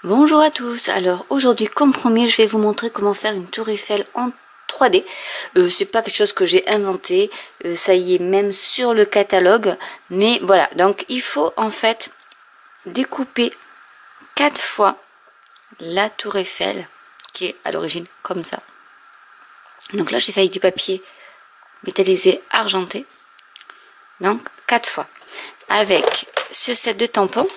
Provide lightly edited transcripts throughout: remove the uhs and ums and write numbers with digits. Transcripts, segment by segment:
Bonjour à tous, alors aujourd'hui comme promis je vais vous montrer comment faire une tour Eiffel en 3D. C'est pas quelque chose que j'ai inventé, ça y est même sur le catalogue, mais voilà, donc il faut en fait découper 4 fois la tour Eiffel qui est à l'origine comme ça. Donc là j'ai fait avec du papier métallisé argenté, donc 4 fois, avec ce set de tampons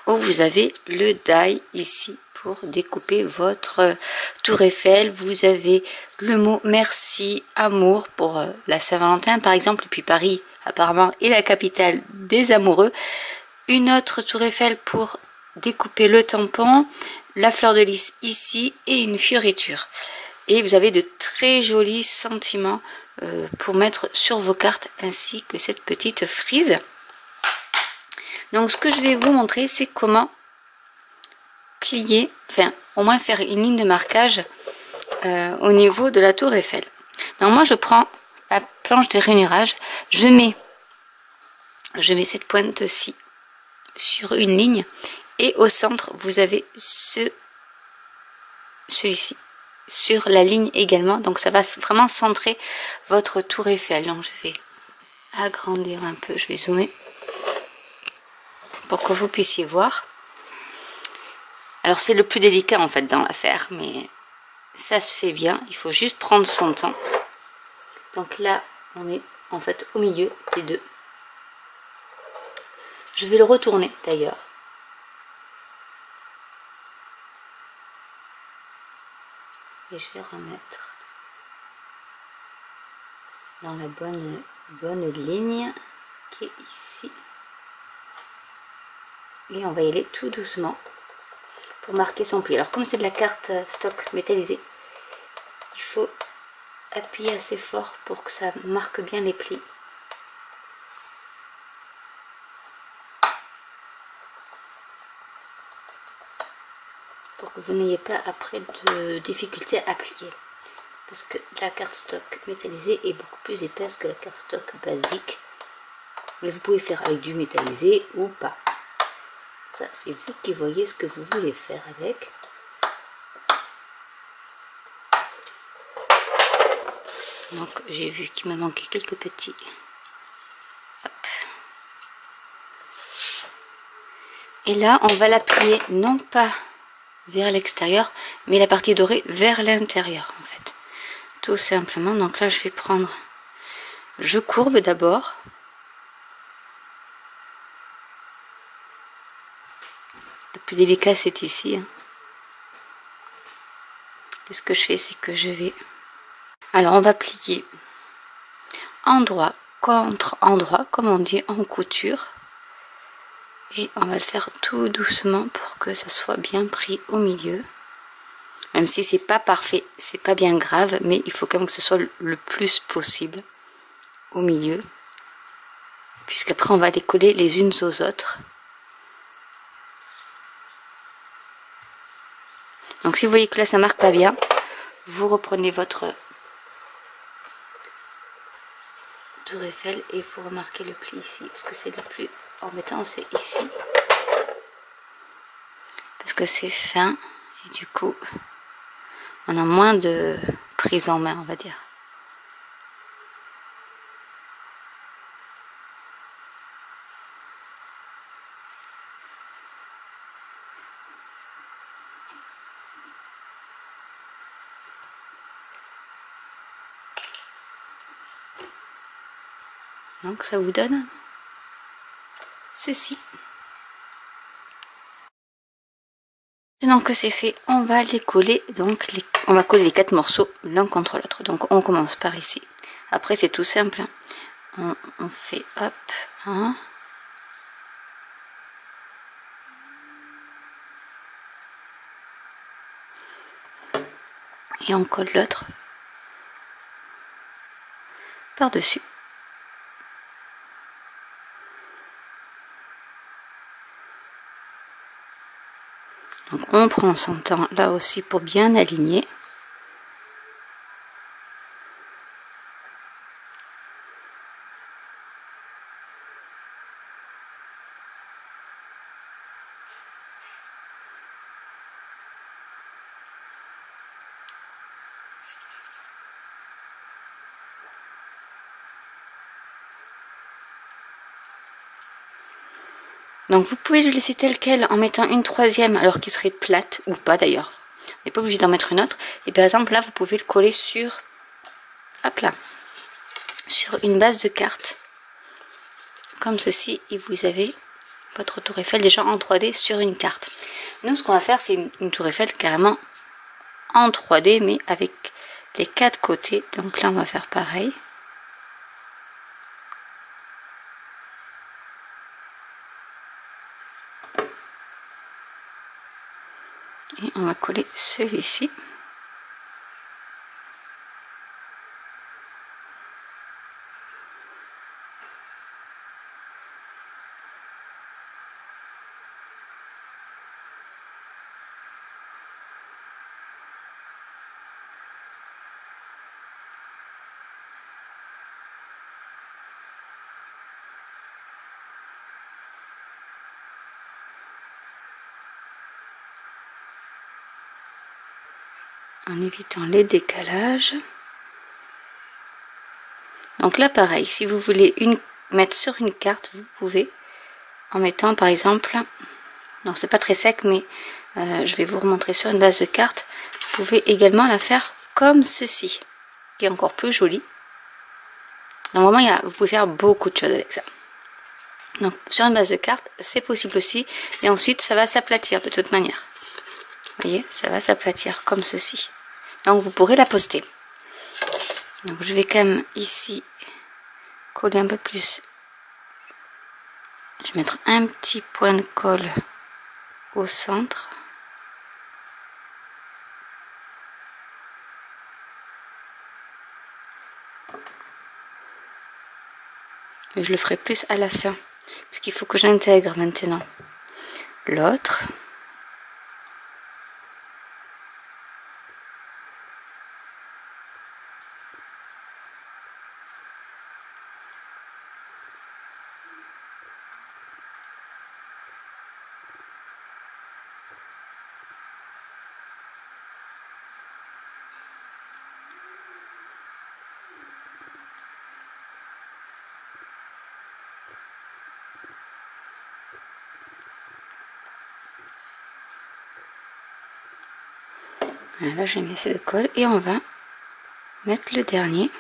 où vous avez le die ici pour découper votre tour Eiffel. Vous avez le mot merci, amour pour la Saint-Valentin par exemple, et puis Paris apparemment est la capitale des amoureux. Une autre tour Eiffel pour découper le tampon, la fleur de lys ici et une fioriture. Et vous avez de très jolis sentiments pour mettre sur vos cartes, ainsi que cette petite frise. Donc ce que je vais vous montrer, c'est comment plier, enfin au moins faire une ligne de marquage au niveau de la tour Eiffel. Donc moi je prends la planche de rainurage, je mets cette pointe-ci sur une ligne, et au centre vous avez celui-ci sur la ligne également, donc ça va vraiment centrer votre tour Eiffel. Donc je vais agrandir un peu, je vais zoomer pour que vous puissiez voir. Alors c'est le plus délicat en fait dans l'affaire, mais ça se fait bien, il faut juste prendre son temps. Donc là on est en fait au milieu des deux. Je vais le retourner d'ailleurs. Et je vais remettre dans la bonne ligne qui est ici. Et on va y aller tout doucement pour marquer son pli. Alors comme c'est de la carte stock métallisée, il faut appuyer assez fort pour que ça marque bien les plis. Pour que vous n'ayez pas après de difficulté à plier. Parce que la carte stock métallisée est beaucoup plus épaisse que la carte stock basique. Mais vous pouvez faire avec du métallisé ou pas. Ça, c'est vous qui voyez ce que vous voulez faire avec. Donc, j'ai vu qu'il me manquait quelques petits. Hop. Et là, on va la plier non pas vers l'extérieur, mais la partie dorée vers l'intérieur, en fait. Tout simplement. Donc là, je vais prendre... Je courbe d'abord. Le plus délicat, c'est ici. Et ce que je fais, c'est que je vais... Alors, on va plier endroit contre endroit, comme on dit en couture. Et on va le faire tout doucement pour que ça soit bien pris au milieu. Même si c'est pas parfait, c'est pas bien grave, mais il faut quand même que ce soit le plus possible au milieu. Puisqu'après, on va les coller les unes aux autres. Donc si vous voyez que là ça marque pas bien, vous reprenez votre tour Eiffel et vous remarquez le pli ici, parce que c'est le plus embêtant, c'est ici, parce que c'est fin et du coup on a moins de prise en main, on va dire. Donc ça vous donne ceci. Maintenant que c'est fait, on va les coller, donc on va coller les 4 morceaux l'un contre l'autre. Donc on commence par ici. Après c'est tout simple. On fait hop, un. Et on colle l'autre par-dessus. Donc on prend son temps là aussi pour bien aligner. Donc vous pouvez le laisser tel quel en mettant une troisième alors qu'il serait plate, ou pas d'ailleurs. Vous n'êtes pas obligé d'en mettre une autre. Et par exemple là vous pouvez le coller sur, hop là, sur une base de carte. Comme ceci, et vous avez votre tour Eiffel déjà en 3D sur une carte. Nous ce qu'on va faire c'est une tour Eiffel carrément en 3D mais avec les 4 côtés. Donc là on va faire pareil. Et on va coller celui-ci. En évitant les décalages. Donc là pareil, si vous voulez mettre sur une carte, vous pouvez en mettant par exemple, non c'est pas très sec mais je vais vous remontrer sur une base de carte. Vous pouvez également la faire comme ceci, qui est encore plus jolie. Normalement vous pouvez faire beaucoup de choses avec ça. Donc sur une base de carte c'est possible aussi, et ensuite ça va s'aplatir de toute manière. Vous voyez, ça va s'aplatir comme ceci. Donc vous pourrez la poster. Donc je vais quand même ici coller un peu plus. Je vais mettre un petit point de colle au centre. Mais je le ferai plus à la fin, parce qu'il faut que j'intègre maintenant l'autre. Là j'ai mis assez de colle et on va mettre le dernier.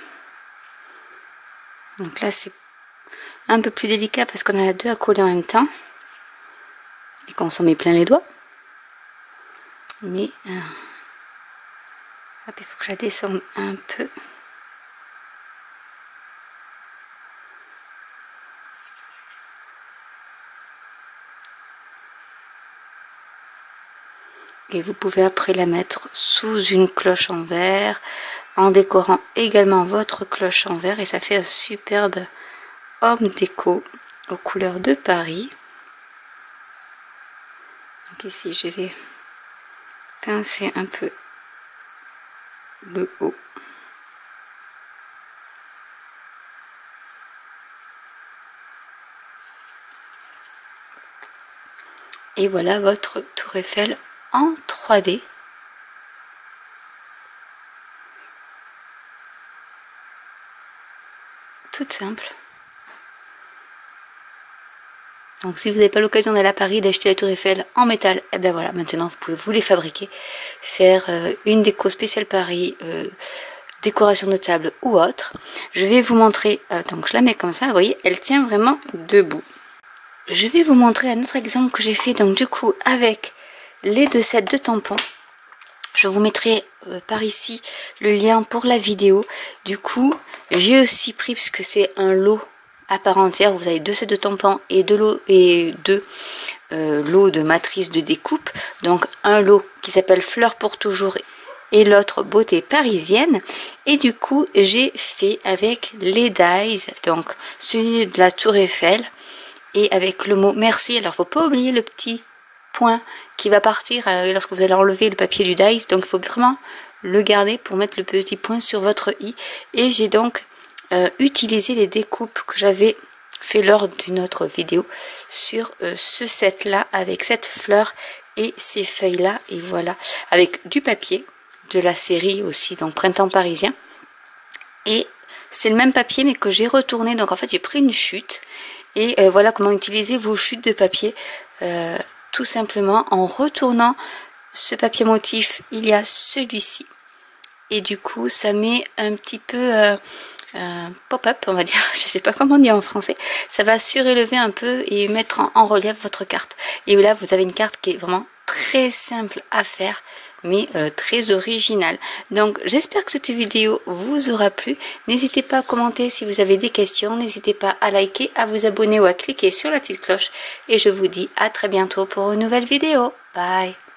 Donc là c'est un peu plus délicat parce qu'on a deux à coller en même temps et qu'on s'en met plein les doigts. Mais hop, il faut que je la descende un peu. Et vous pouvez après la mettre sous une cloche en verre, en décorant également votre cloche en verre, et ça fait un superbe homme déco aux couleurs de Paris. Donc ici je vais pincer un peu le haut. Et voilà votre tour Eiffel en 3D. Toute simple. Donc si vous n'avez pas l'occasion d'aller à Paris d'acheter la tour Eiffel en métal, et bien voilà, maintenant vous pouvez vous les fabriquer, faire une déco spéciale Paris, décoration de table ou autre. Je vais vous montrer, donc je la mets comme ça, vous voyez, elle tient vraiment debout. Je vais vous montrer un autre exemple que j'ai fait, donc du coup avec les deux sets de tampons. Je vous mettrai par ici le lien pour la vidéo. Du coup, j'ai aussi pris, puisque c'est un lot à part entière, vous avez deux sets de tampons et deux lots de matrices de découpe. Donc un lot qui s'appelle Fleurs pour toujours et l'autre Beauté parisienne. Et du coup, j'ai fait avec les dies, donc celui de la tour Eiffel et avec le mot merci. Alors faut pas oublier le petit point qui va partir lorsque vous allez enlever le papier du dies, donc il faut vraiment le garder pour mettre le petit point sur votre i. Et j'ai donc utilisé les découpes que j'avais fait lors d'une autre vidéo sur ce set là, avec cette fleur et ces feuilles là, et voilà, avec du papier de la série aussi, donc Printemps parisien. Et c'est le même papier mais que j'ai retourné, donc en fait j'ai pris une chute. Et voilà comment utiliser vos chutes de papier, tout simplement en retournant ce papier motif, il y a celui-ci. Et du coup ça met un petit peu pop-up, on va dire, je sais pas comment dire en français, ça va surélever un peu et mettre en relief votre carte. Et là vous avez une carte qui est vraiment très simple à faire, mais très original. Donc j'espère que cette vidéo vous aura plu. N'hésitez pas à commenter si vous avez des questions, n'hésitez pas à liker, à vous abonner ou à cliquer sur la petite cloche. Et je vous dis à très bientôt pour une nouvelle vidéo. Bye!